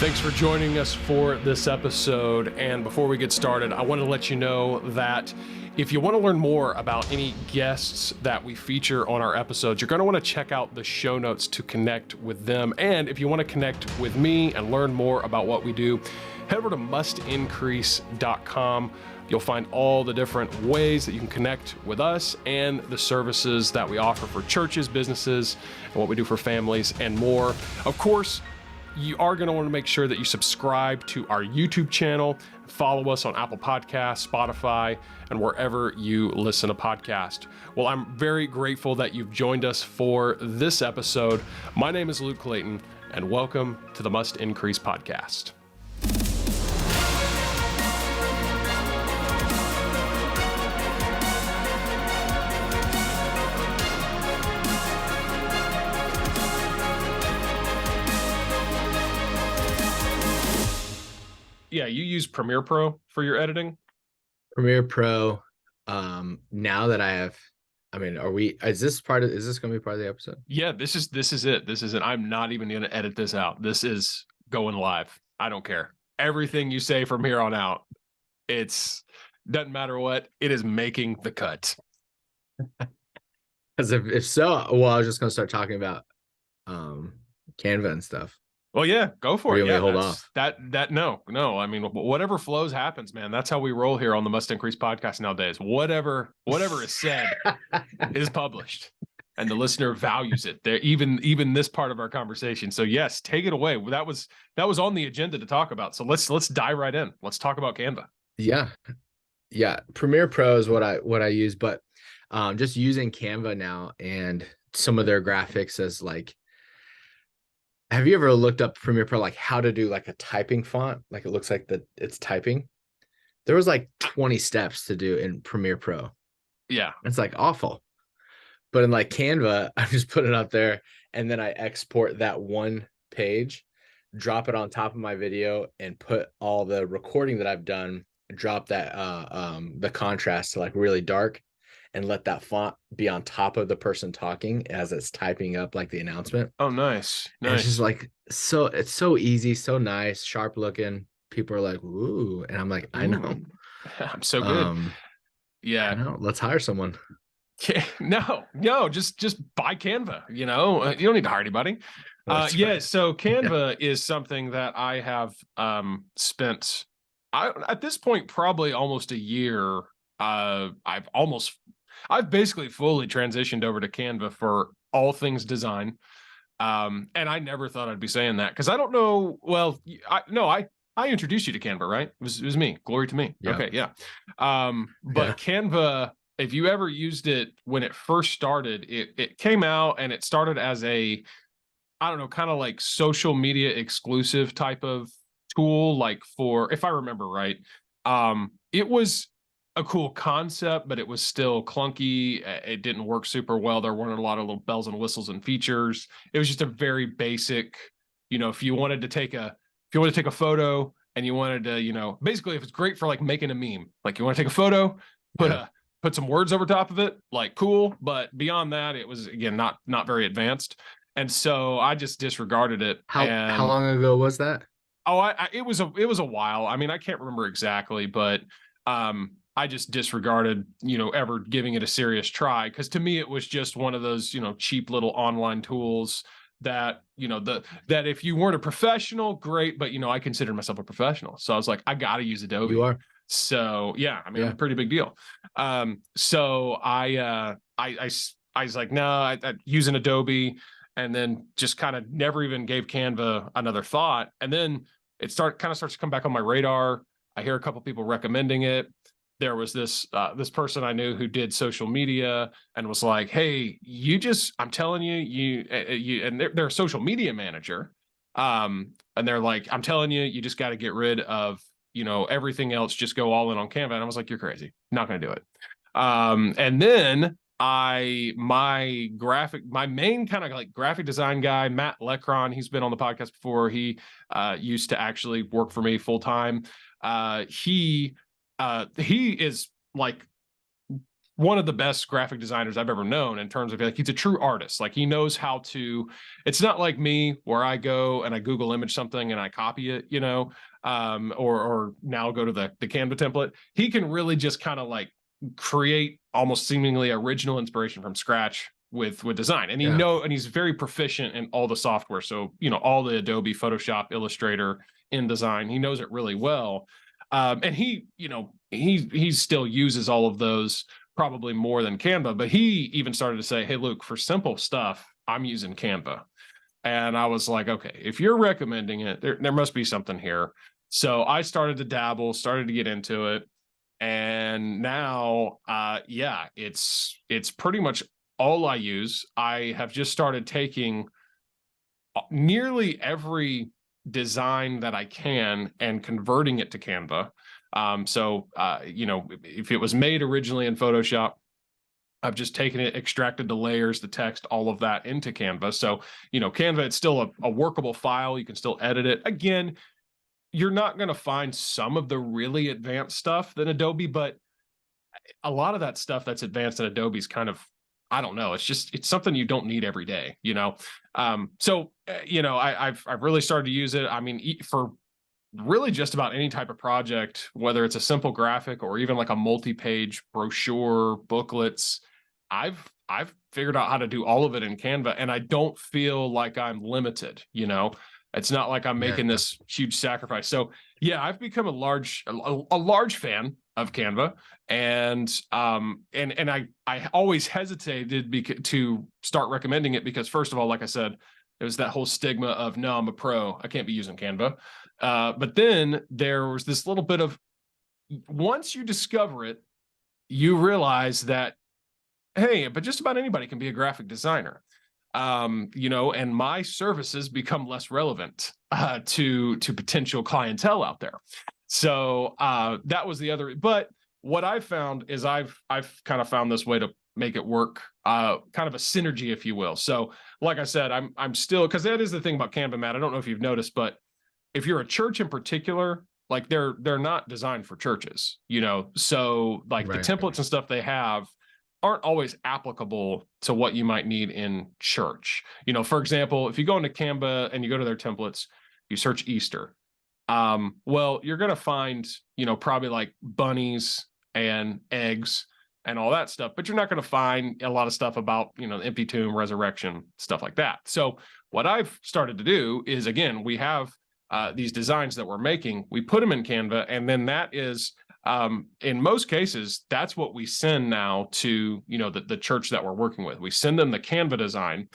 Thanks for joining us for this episode. And before we get started, I want to let you know that if you want to learn more about any guests that we feature on our episodes, you're going to want to check out the show notes to connect with them. And if you want to connect with me and learn more about what we do, head over to mustincrease.com. You'll find all the different ways that you can connect with us and the services that we offer for churches, businesses, and what we do for families and more. Of course, you are going to want to make sure that you subscribe to our YouTube channel, follow us on Apple Podcasts, Spotify, and wherever you listen to podcasts. Well, I'm very grateful that you've joined us for this episode. My name is Luke Clayton, and welcome to the Must Increase podcast. Yeah, you use Premiere Pro for your editing? Premiere Pro. Now that I have, is this going to be part of the episode? Yeah, this is it. This is it. I'm not even going to edit this out. This is going live. I don't care. Everything you say from here on out, doesn't matter what, it is making the cut. Because if so, well, I was just going to start talking about Canva and stuff. Well, yeah, go for it. Yeah, hold off. No. I mean, whatever flows happens, man. That's how we roll here on the Must Increase podcast nowadays. Whatever is said is published, and the listener values it. There, even this part of our conversation. So yes, take it away. That was on the agenda to talk about. So let's dive right in. Let's talk about Canva. Yeah. Premiere Pro is what I use, but just using Canva now and some of their graphics as like. Have you ever looked up Premiere Pro, like how to do like a typing font? Like it looks like it's typing. There was like 20 steps to do in Premiere Pro. Yeah. It's like awful. But in like Canva, I just put it up there and then I export that one page, drop it on top of my video and put all the recording that I've done, drop that the contrast to like really dark and let that font be on top of the person talking as it's typing up like the announcement. Oh, nice. It's just like, it's so easy, so nice, sharp looking. People are like, ooh. And I'm like, I know. I'm so good. Yeah. I know. Let's hire someone. No, just buy Canva. You don't need to hire anybody. Right. So Canva is something that I have spent, at this point, probably almost a year. I've basically fully transitioned over to Canva for all things design. And I never thought I'd be saying that because I don't know. Well, I introduced you to Canva, right? It was me. Glory to me. Yeah. Okay. Yeah. But Canva, if you ever used it when it first started, it came out and it started as I don't know, kind of like social media exclusive type of tool, like for, if I remember right, it was a cool concept, but it was still clunky. It didn't work super well. There weren't a lot of little bells and whistles and features. It was just a very basic, if you wanted to take a photo and you wanted to, basically if it's great for like making a meme, like you want to take a photo, put some words over top of it, like cool. But beyond that, it was again, not very advanced. And so I just disregarded it. How long ago was that? Oh, it was a while. I mean, I can't remember exactly, but, I just disregarded, ever giving it a serious try. Cause to me, it was just one of those, cheap little online tools that, that if you weren't a professional, great. But, I considered myself a professional. So I was like, I got to use Adobe. You are. So yeah, I mean, a pretty big deal. So I was like, no, I use an Adobe and then just kind of never even gave Canva another thought. And then it starts to come back on my radar. I hear a couple people recommending it. There was this person I knew who did social media and was like, hey, I'm telling you, and they're a social media manager. And they're like, I'm telling you, you just got to get rid of, everything else, just go all in on Canva. And I was like, you're crazy. Not going to do it. And then my main kind of like graphic design guy, Matt Gleb, he's been on the podcast before. He used to actually work for me full time. He is like one of the best graphic designers I've ever known in terms of like, he's a true artist. Like he knows how to, it's not like me where I go and I Google image something and I copy it, you know, or now go to the Canva template. He can really just kind of like create almost seemingly original inspiration from scratch with design. And and he's very proficient in all the software. So, you know, all the Adobe, Photoshop, Illustrator, InDesign, he knows it really well. And he, you know, he still uses all of those probably more than Canva, but he even started to say, hey, Luke, for simple stuff, I'm using Canva. And I was like, okay, if you're recommending it, there must be something here. So I started to dabble, started to get into it. And now, yeah, it's pretty much all I use. I have just started taking nearly every design that I can and converting it to Canva. So, you know, if it was made originally in Photoshop, I've just taken it, extracted the layers, the text, all of that into Canva. So, you know, Canva, it's still a workable file. You can still edit it. Again, you're not going to find some of the really advanced stuff than Adobe, but a lot of that stuff that's advanced in Adobe is kind of, I don't know. It's something you don't need every day, you know? So, you know, I've really started to use it. I mean, for really just about any type of project, whether it's a simple graphic or even like a multi-page brochure, booklets, I've figured out how to do all of it in Canva, and I don't feel like I'm limited, you know? It's not like I'm making this huge sacrifice. So yeah, I've become a large fan of Canva, and I always hesitated to start recommending it because, first of all, like I said, there was that whole stigma of, no, I'm a pro, I can't be using Canva. But then there was this little bit of, once you discover it, you realize that, hey, but just about anybody can be a graphic designer. You know, and my services become less relevant to potential clientele out there. So that was the other. But what I've found is I've kind of found this way to make it work, kind of a synergy, if you will. So, like I said, I'm still, because that is the thing about Canva, Matt. I don't know if you've noticed, but if you're a church in particular, like they're not designed for churches, you know. So like the templates and stuff they have aren't always applicable to what you might need in church. You know, for example, if you go into Canva and you go to their templates, you search Easter. Well, you're going to find, you know, probably like bunnies and eggs and all that stuff, but you're not going to find a lot of stuff about, you know, the empty tomb, resurrection, stuff like that. So what I've started to do is, again, we have these designs that we're making, we put them in Canva, and then that is, in most cases, that's what we send now to, you know, the church that we're working with. We send them the Canva design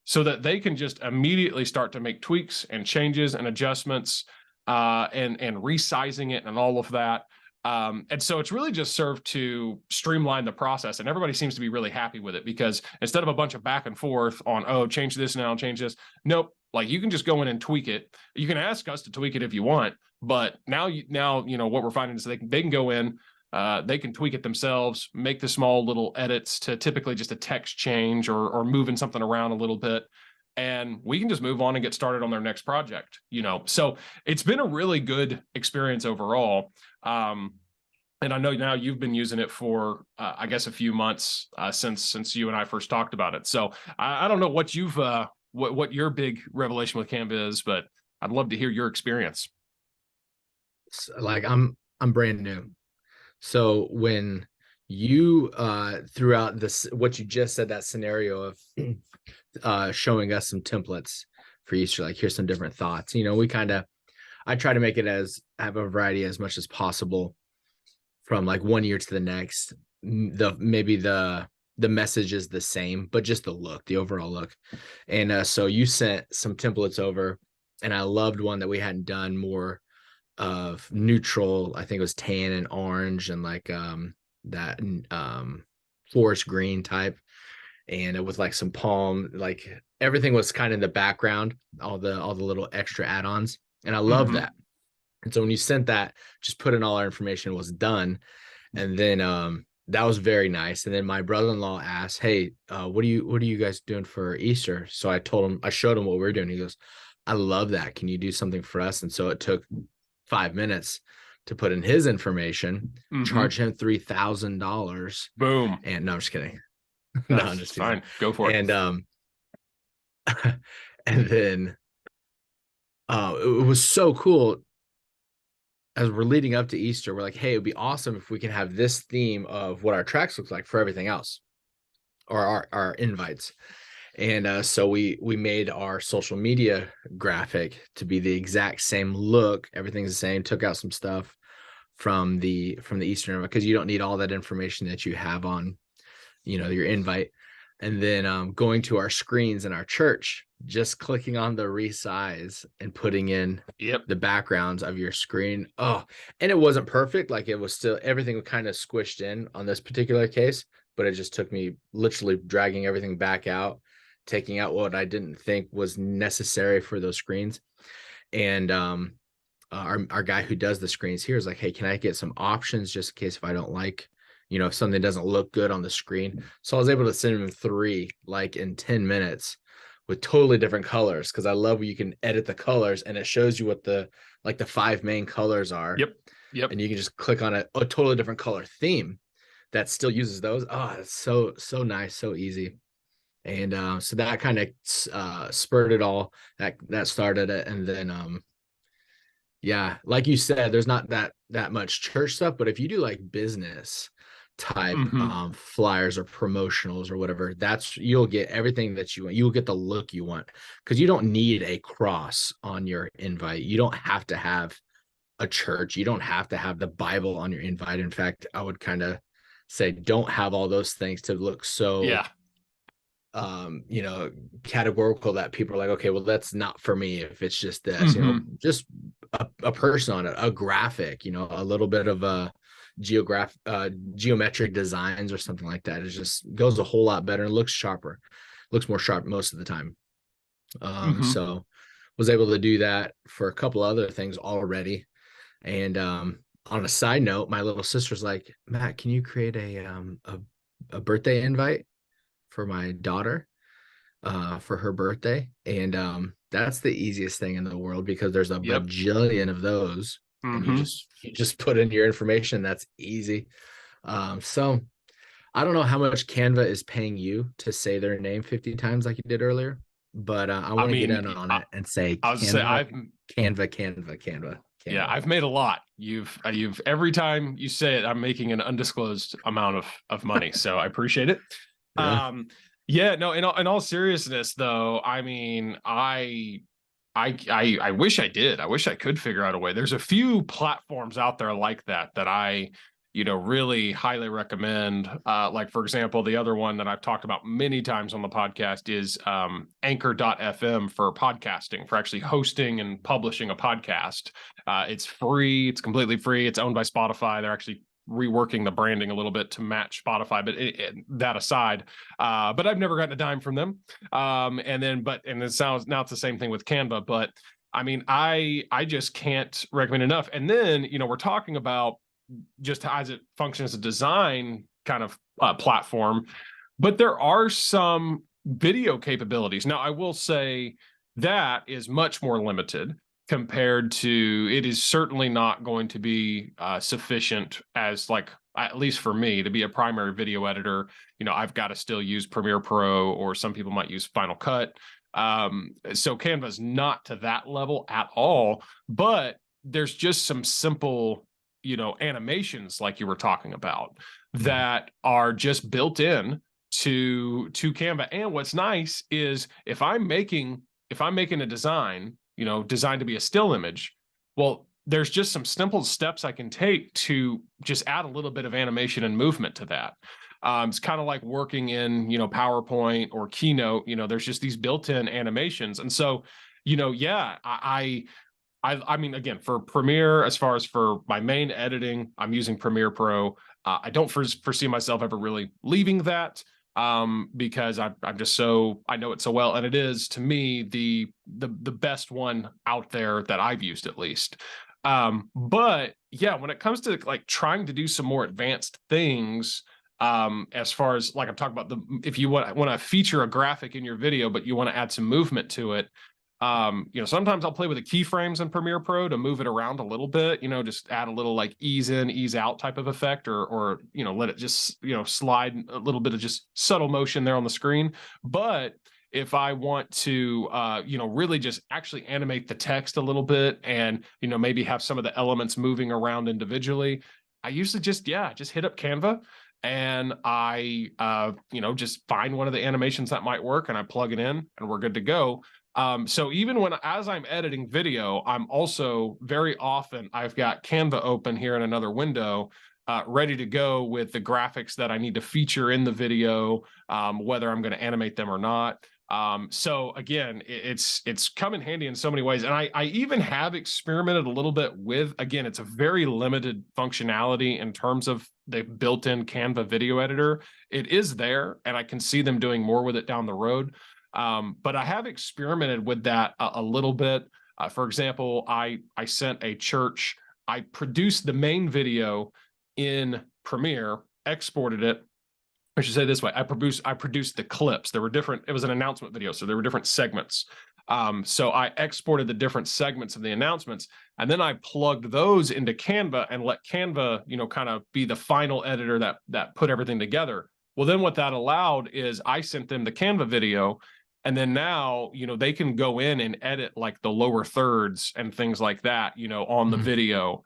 so that they can just immediately start to make tweaks and changes and adjustments, and resizing it and all of that. And so it's really just served to streamline the process, and everybody seems to be really happy with it, because instead of a bunch of back and forth on, oh, change this now, change this. Nope. Like you can just go in and tweak it. You can ask us to tweak it if you want, but now you know, what we're finding is they can go in, they can tweak it themselves, make the small little edits to typically just a text change or moving something around a little bit. And we can just move on and get started on their next project, you know? So it's been a really good experience overall. And I know now you've been using it for, I guess, a few months since you and I first talked about it. So I don't know what you've, what your big revelation with Canva is, but I'd love to hear your experience. Like I'm brand new. So when you threw out this, what you just said, that scenario of showing us some templates for Easter, like here's some different thoughts, you know, I try to make it have a variety as much as possible from like one year to the next. Maybe the message is the same, but just the overall look. And so you sent some templates over, and I loved one that we hadn't done, more of neutral. I think it was tan and orange and like that forest green type, and with like some palm, like everything was kind of in the background, all the little extra add-ons, and I love that. And so when you sent that, just put in all our information, was done. And then that was very nice. And then my brother-in-law asked, hey, what are you guys doing for Easter? So I showed him what we're doing. He goes, I love that. Can you do something for us? And so it took 5 minutes to put in his information, charge him $3,000. Boom. And no, I'm just kidding. No, I'm just fine. Go for it. And and then it was so cool. As we're leading up to Easter, we're like, hey, it'd be awesome if we can have this theme of what our tracks look like for everything else, or our invites. And so we made our social media graphic to be the exact same look. Everything's the same. Took out some stuff from the Easter invite, because you don't need all that information that you have on, your invite. And then going to our screens in our church, just clicking on the resize and putting in the backgrounds of your screen. Oh, and it wasn't perfect. Like, it was still, everything was kind of squished in on this particular case, but it just took me literally dragging everything back out, taking out what I didn't think was necessary for those screens. And our guy who does the screens here is like, hey, can I get some options just in case if I don't like, if something doesn't look good on the screen. So I was able to send him 3 like in 10 minutes with totally different colors, because I love when you can edit the colors and it shows you what the 5 main colors are. Yep. And you can just click on a totally different color theme that still uses those. Oh, it's so nice, so easy. And so that kind of spurred it all. That started it. And then yeah, like you said, there's not that much church stuff, but if you do like business type flyers or promotionals or whatever, you'll get everything that you want. You'll get the look you want, because you don't need a cross on your invite. You don't have to have a church. You don't have to have the Bible on your invite. In fact, I would kind of say don't have all those things to look so categorical that people are like, okay, well, that's not for me if it's just this. Just a person on it, a graphic, a little bit of a geometric designs or something like that. It just goes a whole lot better and looks sharper, looks more sharp most of the time. So was able to do that for a couple other things already. And on a side note, my little sister's like, Matt, can you create a birthday invite for my daughter for her birthday? And that's the easiest thing in the world, because there's a bajillion of those. And you just put in your information. That's easy. So I don't know how much Canva is paying you to say their name 50 times like you did earlier, but I want to get in on it and say Canva. Yeah, I've made a lot. You've every time you say it, I'm making an undisclosed amount of money. So I appreciate it. No, in all seriousness though, I mean, I wish I did. I wish I could figure out a way. There's a few platforms out there like that I, really highly recommend. Like, for example, the other one that I've talked about many times on the podcast is Anchor.fm for podcasting, for actually hosting and publishing a podcast. It's free. It's completely free. It's owned by Spotify. They're actually reworking the branding a little bit to match Spotify, but that aside, but I've never gotten a dime from them. And it sounds, now it's the same thing with Canva, but I mean, I just can't recommend enough. And then, we're talking about just how it functions as a design kind of platform, but there are some video capabilities. Now, I will say that is much more limited compared to, it is certainly not going to be sufficient as, like, at least for me, to be a primary video editor. I've got to still use Premiere Pro, or some people might use Final Cut. So Canva's not to that level at all, but there's just some simple, animations like you were talking about that are just built in to Canva. And what's nice is if I'm making a design, designed to be a still image, well, there's just some simple steps I can take to just add a little bit of animation and movement to that. It's kind of like working in, PowerPoint or Keynote. There's just these built-in animations. And so, I mean, again, for Premiere, as far as for my main editing, I'm using Premiere Pro. I don't foresee myself ever really leaving that, because I'm just I know it so well, and it is, to me, the best one out there that I've used, at least. But yeah, when it comes to like trying to do some more advanced things, as far as, like, I'm talking about, if you want to feature a graphic in your video, but you want to add some movement to it, Sometimes I'll play with the keyframes in Premiere Pro to move it around a little bit, just add a little like ease in, ease out type of effect, or let it just, slide a little bit of just subtle motion there on the screen. But if I want to, really just actually animate the text a little bit and, maybe have some of the elements moving around individually, I usually just hit up Canva and I, just find one of the animations that might work and I plug it in and we're good to go. So even as I'm editing video, I'm also very often, I've got Canva open here in another window, ready to go with the graphics that I need to feature in the video, whether I'm going to animate them or not. So again, it's come in handy in so many ways. And I even have experimented a little bit with, again, it's a very limited functionality in terms of the built-in Canva video editor. It is there and I can see them doing more with it down the road. But I have experimented with that a little bit. For example, I sent a church, I produced the main video in Premiere, exported it. I should say this way, I produced the clips. There were different, it was an announcement video, so there were different segments. So I exported the different segments of the announcements, and then I plugged those into Canva and let Canva, kind of be the final editor that put everything together. Well, then what that allowed is I sent them the Canva video, and then now, they can go in and edit like the lower thirds and things like that, on the video.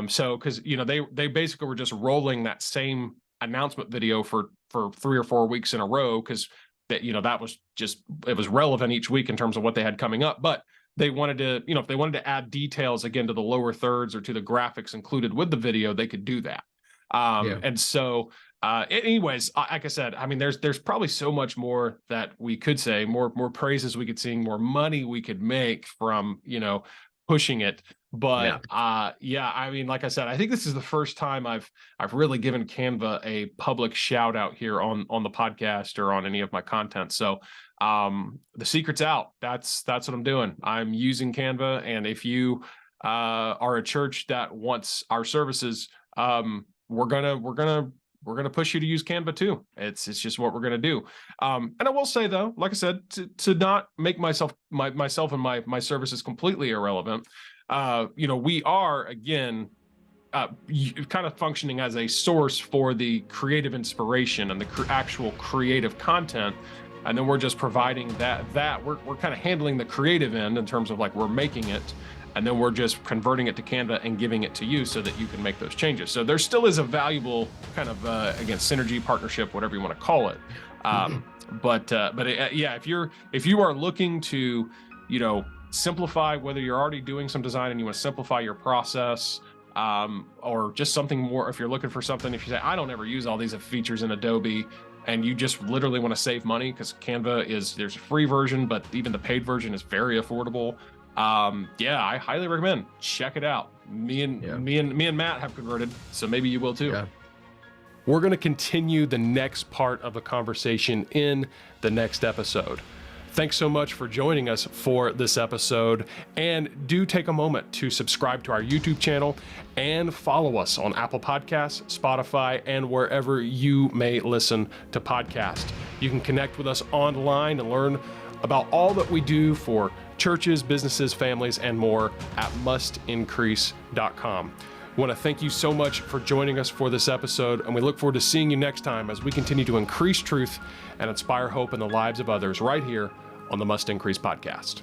So, because, they basically were just rolling that same announcement video for 3 or 4 weeks in a row, because that was just, it was relevant each week in terms of what they had coming up. But they wanted to, if they wanted to add details again to the lower thirds or to the graphics included with the video, they could do that. And so anyways, like I said, I mean, there's probably so much more that we could say, more praises we could sing, more money we could make from, pushing it. But I mean, like I said, I think this is the first time I've really given Canva a public shout out here on the podcast or on any of my content. So the secret's out. That's what I'm doing. I'm using Canva. And if you are a church that wants our services, we're gonna push you to use Canva too. It's just what we're gonna do. And I will say though, like I said, to not make myself and my services completely irrelevant. We are again kind of functioning as a source for the creative inspiration and the actual creative content. And then we're just providing that we're kind of handling the creative end in terms of like we're making it. And then we're just converting it to Canva and giving it to you so that you can make those changes. So there still is a valuable kind of, again, synergy, partnership, whatever you want to call it. But if you are looking to, simplify, whether you're already doing some design and you want to simplify your process, or just something more, if you're looking for something, if you say, I don't ever use all these features in Adobe, and you just literally want to save money, because Canva there's a free version, but even the paid version is very affordable. I highly recommend check it out. Me and Matt have converted, so maybe you will too. We're going to continue the next part of the conversation in the next episode. Thanks so much for joining us for this episode, and do take a moment to subscribe to our YouTube channel and follow us on Apple Podcasts, Spotify, and wherever you may listen to podcasts. You can connect with us online and learn about all that we do for churches, businesses, families, and more at mustincrease.com. I want to thank you so much for joining us for this episode, and we look forward to seeing you next time as we continue to increase truth and inspire hope in the lives of others right here on the Must Increase podcast.